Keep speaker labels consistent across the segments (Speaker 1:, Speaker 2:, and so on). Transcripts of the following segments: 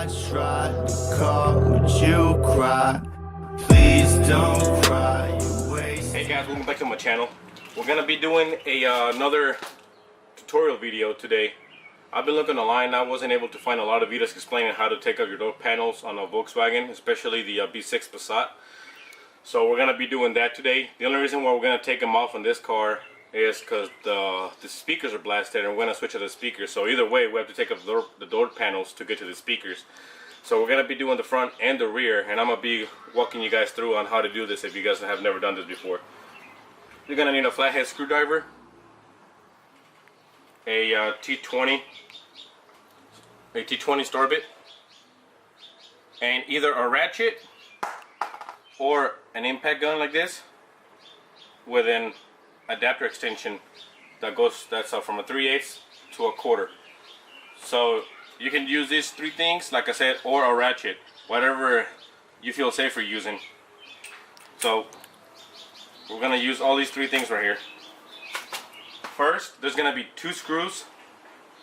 Speaker 1: I tried to call, would you cry? Please don't cry.
Speaker 2: Hey guys, welcome back to my channel. We're gonna be doing another tutorial video today. I've been looking online. I wasn't able to find a lot of videos explaining how to take out your door panels on a Volkswagen, especially the B6 Passat. So we're gonna be doing that today. The only reason why we're gonna take them off on this car is because the speakers are blasted, and we're gonna switch to the speakers. So either way, we have to take up the door panels to get to the speakers. So we're gonna be doing the front and the rear, and I'm gonna be walking you guys through on how to do this if you guys have never done this before. You're gonna need a flathead screwdriver, a T20 star bit, and either a ratchet or an impact gun like this with an adapter extension that's from a 3/8 to a 1/4. So you can use these three things, like I said, or a ratchet, whatever you feel safer using. So we're gonna use all these three things right here. First, there's gonna be 2 screws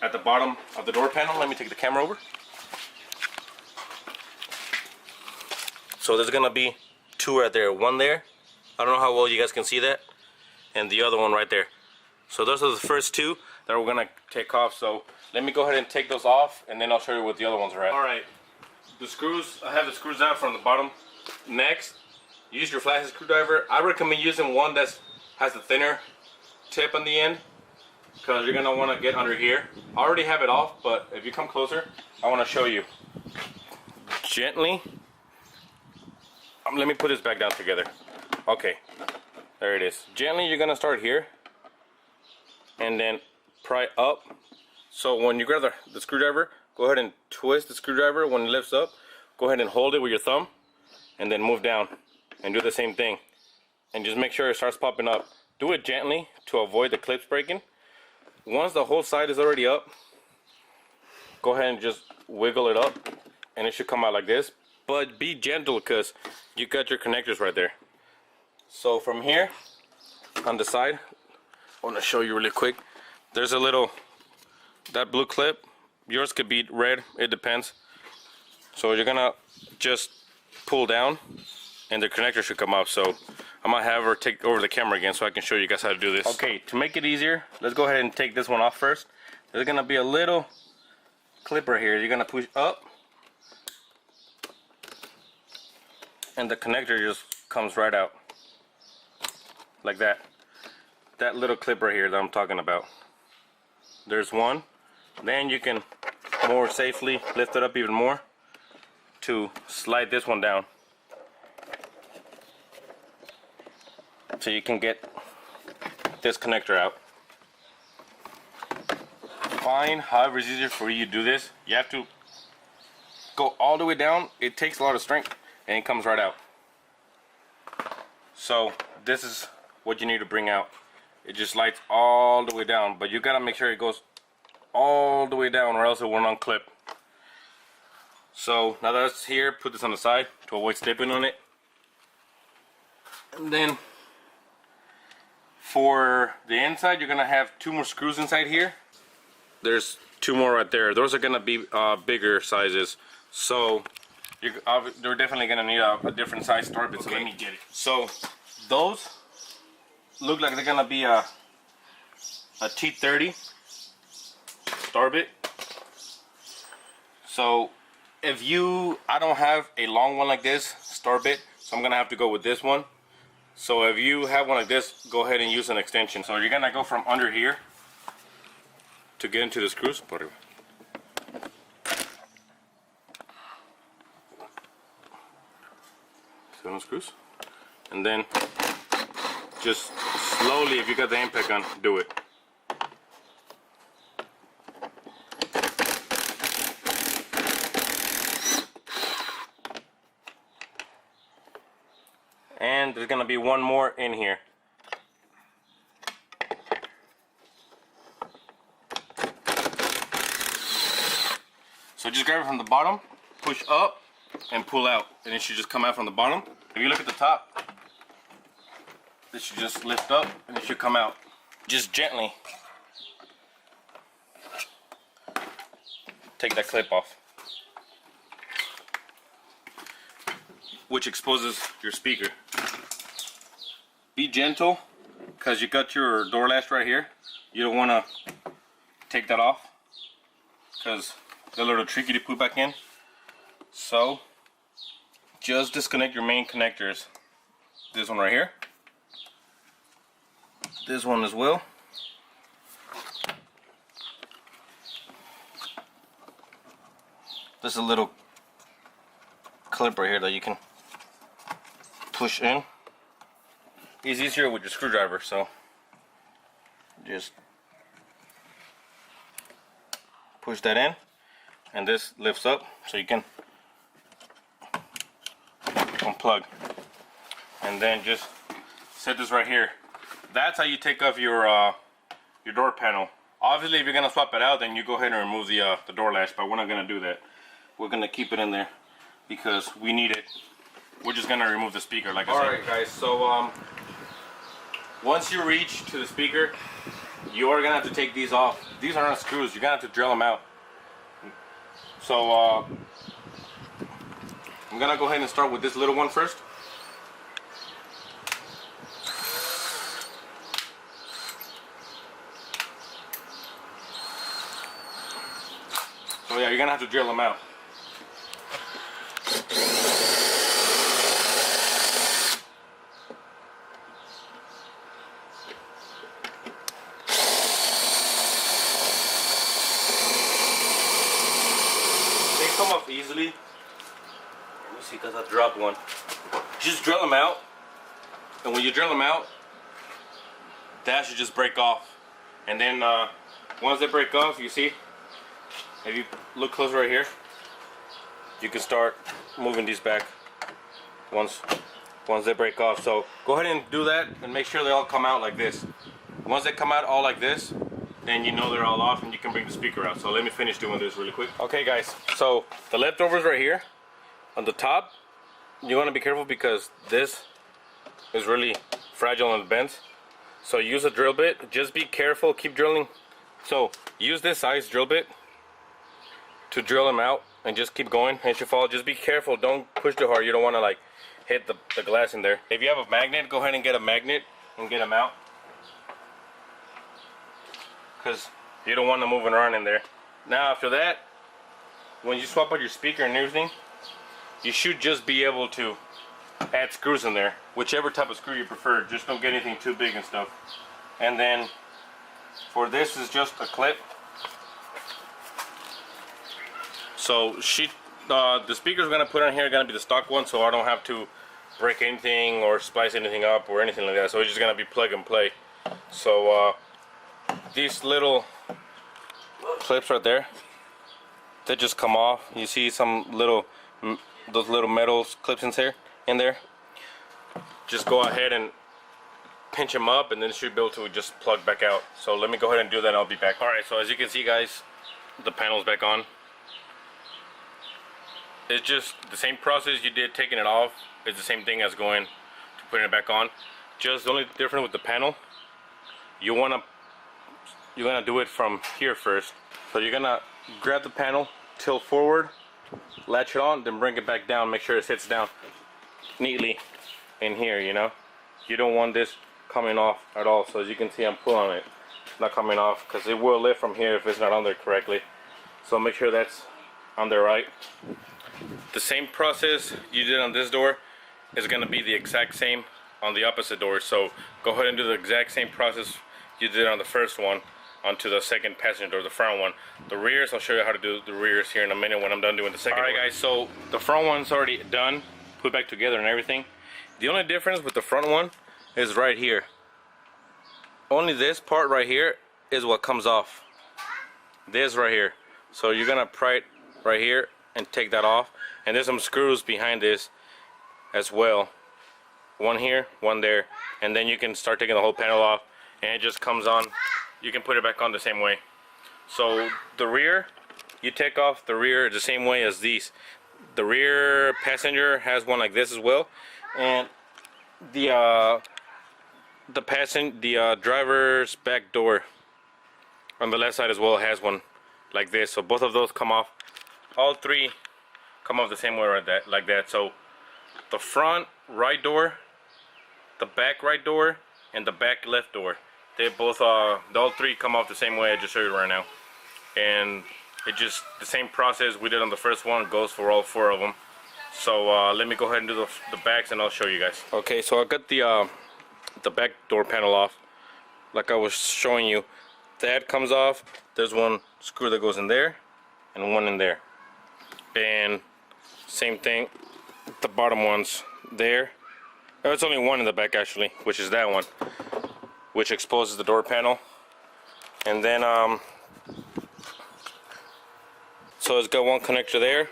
Speaker 2: at the bottom of the door panel. Let me take the camera over. So there's gonna be 2 right there, one there, I don't know how well you guys can see that, and the other one right there. So those are the first 2 that we're gonna take off. So let me go ahead and take those off, and then I'll show you what the other ones are at. Alright, the screws, I have the screws out from the bottom. Next, use your flathead screwdriver. I recommend using one that has the thinner tip on the end, because you're gonna wanna get under here. I already have it off, but if you come closer, I wanna show you. Gently, let me put this back down together. Okay, there it is. Gently, you're gonna start here and then pry up. So when you grab the screwdriver, go ahead and twist the screwdriver. When it lifts up, go ahead and hold it with your thumb and then move down and do the same thing, and just make sure it starts popping up. Do it gently to avoid the clips breaking. Once the whole side is already up, go ahead and just wiggle it up and it should come out like this. But be gentle, because you got your connectors right there. So from here on the side, I want to show you really quick. There's a little, that blue clip, yours could be red, it depends. So you're gonna just pull down and the connector should come out. So I'm gonna have her take over the camera again so I can show you guys how to do this. Okay, to make it easier, let's go ahead and take this one off first. There's gonna be a little clip right here. You're gonna push up, and the connector just comes right out like that. That little clip right here that I'm talking about. There's one. Then you can more safely lift it up even more to slide this one down, so you can get this connector out. Fine, however it's easier for you to do this. You have to go all the way down. It takes a lot of strength, and it comes right out. So this is what you need to bring out. It just slides all the way down, but you gotta make sure it goes all the way down or else it will unclip. So now that it's here, put this on the side to avoid stepping on it. And then for the inside, you're gonna have 2 more screws inside here. There's 2 more right there. Those are gonna be bigger sizes. So they're definitely gonna need a different size star bit. So let me get it. So those look like they're gonna be a T30 star bit. So if I don't have a long one like this star bit, so I'm gonna have to go with this one. So if you have one like this, go ahead and use an extension. So you're gonna go from under here to get into the screws. 7 screws, and then just slowly, if you got the impact gun, do it. And there's gonna be one more in here. So just grab it from the bottom, push up, and pull out, and it should just come out from the bottom. If you look at the top, this should just lift up and it should come out. Just gently take that clip off. which exposes your speaker. Be gentle, because you got your door latch right here. You don't want to take that off, because they're a little tricky to put back in. So just disconnect your main connectors. This one right here, this one as well. There's a little clip right here that you can push in. It's easier with your screwdriver, so just push that in, and this lifts up so you can unplug, and then just set this right here. That's how you take off your door panel. Obviously, if you're gonna swap it out, then you go ahead and remove the door latch, but we're not gonna do that. We're gonna keep it in there because we need it. We're just gonna remove the speaker, like I said. Alright guys, so once you reach to the speaker, you are gonna have to take these off. These are not screws, you're gonna have to drill them out. So I'm gonna go ahead and start with this little one first. So yeah, you're gonna have to drill them out. They come off easily. Let me see, because I dropped one. Just drill them out, and when you drill them out, that should just break off. And then once they break off, you see, if you look close right here, you can start moving these back once they break off. So go ahead and do that and make sure they all come out like this. Once they come out all like this, then you know they're all off and you can bring the speaker out. So let me finish doing this really quick. Okay guys, so the leftovers right here on the top, you want to be careful because this is really fragile and bent. So use a drill bit, just be careful, keep drilling. So use this size drill bit to drill them out and just keep going. It should fall. Just be careful, don't push too hard. You don't want to like hit the glass in there. If you have a magnet, go ahead and get a magnet and get them out, because you don't want them moving around in there. Now after that, when you swap out your speaker and everything, you should just be able to add screws in there, whichever type of screw you prefer. Just don't get anything too big and stuff. And then for this is just a clip. So the speakers we're gonna put on here are gonna be the stock one, so I don't have to break anything or splice anything up or anything like that. So it's just gonna be plug and play. So these little clips right there, they just come off. You see some little, those little metal clips in there. Just go ahead and pinch them up, and then you should be able to just plug back out. So let me go ahead and do that and I'll be back. Alright, so as you can see guys, the panel's back on. It's just the same process you did taking it off. It's the same thing as going to putting it back on. Just the only difference with the panel, you're gonna do it from here first. So you're gonna grab the panel, tilt forward, latch it on, then bring it back down. Make sure it sits down neatly in here, you know. You don't want this coming off at all. So as you can see, I'm pulling on it. It's not coming off because it will lift from here if it's not on there correctly. So make sure that's on there right. The same process you did on this door is going to be the exact same on the opposite door. So go ahead and do the exact same process you did on the first one onto the second passenger door, the front one. The rears, I'll show you how to do the rears here in a minute when I'm done doing the second. Alright guys, so the front one's already done, put back together and everything. The only difference with the front one is right here. Only this part right here is what comes off. This right here. So you're gonna pry it right here and take that off. And there's some screws behind this as well. One here, one there. And then you can start taking the whole panel off and it just comes on. You can put it back on the same way. So the rear, you take off the rear the same way as these. The rear passenger has one like this as well. And the driver's back door on the left side as well has one like this. So both of those come off. All three come off the same way like that. So the front right door, the back right door, and the back left door. They both all three come off the same way I just showed you right now. And it just, the same process we did on the first one goes for all 4 of them. So let me go ahead and do the backs and I'll show you guys. Okay, so I got the back door panel off. Like I was showing you, that comes off. There's one screw that goes in there and one in there. And same thing, the bottom one's there. There's only one in the back actually, which is that one, which exposes the door panel. And then so it's got one connector there,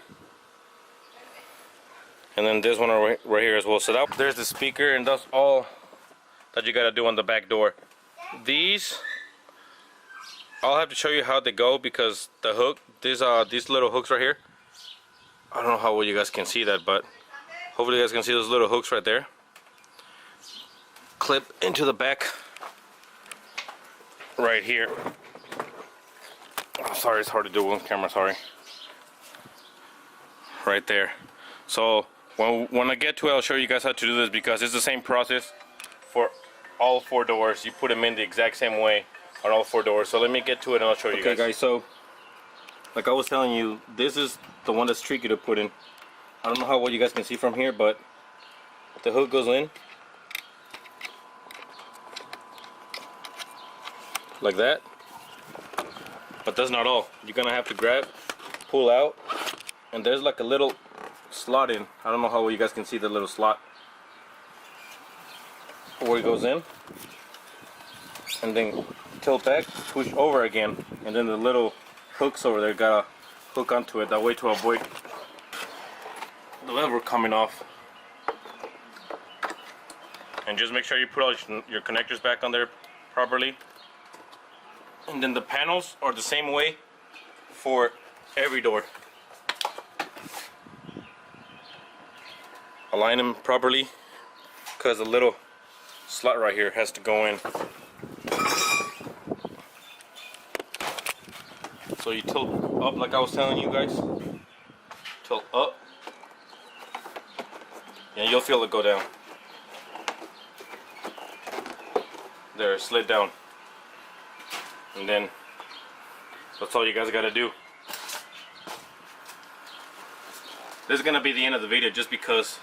Speaker 2: and then this one right here as well. So there's the speaker, and that's all that you gotta do on the back door. These, I'll have to show you how they go, because the hook, these little hooks right here, I don't know how well you guys can see that, but hopefully you guys can see those little hooks right there. Clip into the back right here. Oh, sorry, it's hard to do on camera, sorry. Right there. So when I get to it, I'll show you guys how to do this, because it's the same process for all 4 doors. You put them in the exact same way on all 4 doors. So let me get to it and I'll show you guys. Okay guys, so like I was telling you, this is the one that's tricky to put in. I don't know how well you guys can see from here, but the hook goes in like that. But that's not all. You're gonna have to grab, pull out, and there's like a little slot in. I don't know how well you guys can see the little slot where it goes in, and then tilt back, push over again, and then the little hooks over there gotta hook onto it, that way to avoid the lever coming off. And just make sure you put all your connectors back on there properly. And then the panels are the same way for every door. Align them properly, because the little slot right here has to go in. So you tilt up like I was telling you guys. Tilt up. And you'll feel it go down. There, it slid down. And then that's all you guys gotta do. This is gonna be the end of the video, just because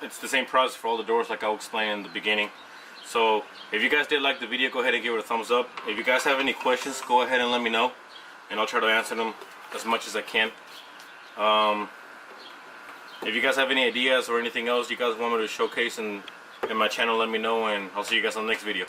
Speaker 2: it's the same process for all the doors like I explained in the beginning. So if you guys did like the video, go ahead and give it a thumbs up. If you guys have any questions, go ahead and let me know, and I'll try to answer them as much as I can. If you guys have any ideas or anything else you guys want me to showcase in my channel, let me know, and I'll see you guys on the next video.